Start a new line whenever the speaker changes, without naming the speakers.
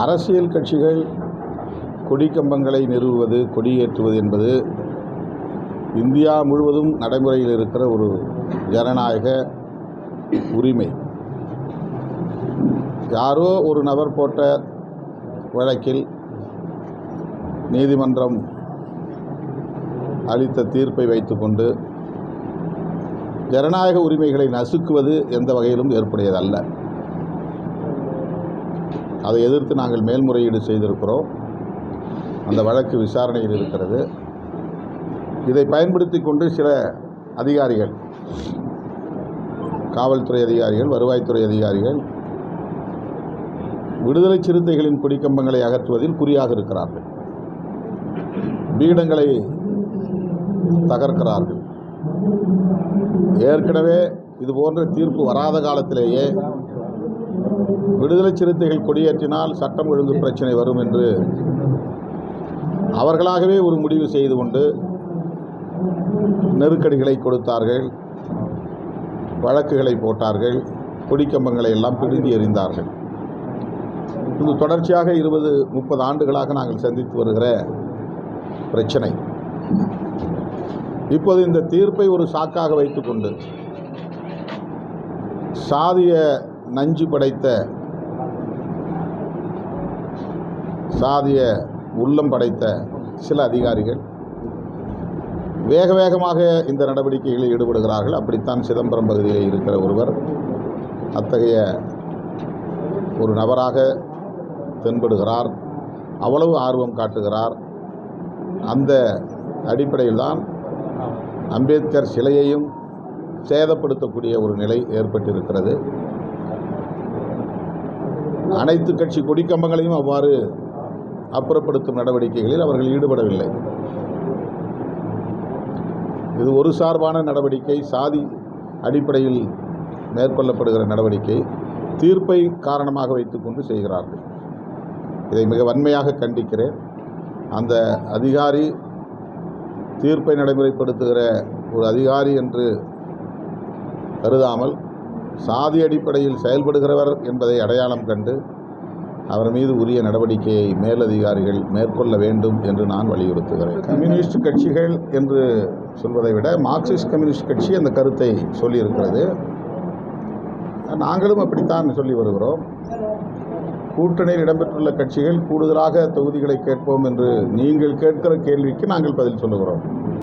அரசியல் கட்சிகள் கொடிக்கம்பங்களை நிறுவுவது, கொடியேற்றுவது என்பது இந்தியா முழுவதும் நடைமுறையில் இருக்கிற ஒரு ஜனநாயக உரிமை. யாரோ ஒரு நபர் போட்ட வழக்கில் நீதிமன்றம் அளித்த தீர்ப்பை வைத்துக்கொண்டு ஜனநாயக உரிமைகளை நசுக்குவது எந்த வகையிலும் ஏற்புடையதல்ல. அதை எதிர்த்து நாங்கள் மேல்முறையீடு செய்திருக்கிறோம். அந்த வழக்கு விசாரணையில் இருக்கிறது. இதை பயன்படுத்தி கொண்டு சில அதிகாரிகள், காவல்துறை அதிகாரிகள், வருவாய்த்துறை அதிகாரிகள் விடுதலை சிறுத்தைகளின் கொடிக்கம்பங்களை அகற்றுவதில் குறியாக இருக்கிறார்கள். பீடங்களை தகர்க்கிறார்கள். ஏற்கனவே இதுபோன்ற தீர்ப்பு வராத காலத்திலேயே விடுதலை சிறுத்தைகள் கொடியேற்றினால் சட்டம் ஒழுங்கு பிரச்சனை வரும் என்று அவர்களாகவே ஒரு முடிவு செய்து கொண்டு நெருக்கடிகளை கொடுத்தார்கள், வழக்குகளை போட்டார்கள், கொடிக்கம்பங்களை எல்லாம் பிடுங்கி எறிந்தார்கள். இது தொடர்ச்சியாக 20-30 ஆண்டுகளாக நாங்கள் சந்தித்து வருகிற பிரச்சனை. இப்போது இந்த தீர்ப்பை ஒரு சாக்காக வைத்துக்கொண்டு சாதிய நஞ்சு படைத்த, சாதிய உள்ளம் படைத்த சில அதிகாரிகள் வேக வேகமாக இந்த நடவடிக்கைகளில் ஈடுபடுகிறார்கள். அப்படித்தான் சிதம்பரம் பகுதியில் இருக்கிற ஒருவர் அத்தகைய ஒரு நபராக தென்படுகிறார். அவ்வளவு ஆர்வம் காட்டுகிறார். அந்த அடிப்படையில் தான் அம்பேத்கர் சிலையையும் சேதப்படுத்தக்கூடிய ஒரு நிலை ஏற்பட்டிருக்கிறது. அனைத்து கட்சி கொடிக்கம்பங்களையும் அவ்வாறு அப்புறப்படுத்தும் நடவடிக்கைகளில் அவர்கள் ஈடுபடவில்லை. இது ஒரு சார்பான நடவடிக்கை, சாதி அடிப்படையில் மேற்கொள்ளப்படுகிற நடவடிக்கை, தீர்ப்பை காரணமாக வைத்துக்கொண்டு செய்கிறார்கள். இதை மிக வன்மையாக கண்டிக்கிறேன். அந்த அதிகாரி தீர்ப்பை நடைமுறைப்படுத்துகிற ஒரு அதிகாரி என்று கருதாமல் சாதி அடிப்படையில் செயல்படுகிறவர் என்பதை அடையாளம் கண்டு அவர் மீது உரிய நடவடிக்கையை மேலதிகாரிகள் மேற்கொள்ள வேண்டும் என்று நான் வலியுறுத்துகிறேன். கம்யூனிஸ்ட் கட்சிகள் என்று சொல்வதை விட மார்க்சிஸ்ட் கம்யூனிஸ்ட் கட்சி அந்த கருத்தை சொல்லியிருக்கிறது. நாங்களும் அப்படித்தான் சொல்லி வருகிறோம். கூட்டணியில் இடம்பெற்றுள்ள கட்சிகள் கூடுதலாக தொகுதிகளை கேட்போம் என்று நீங்கள் கேட்கிற கேள்விக்கு நாங்கள் பதில் சொல்லுகிறோம்.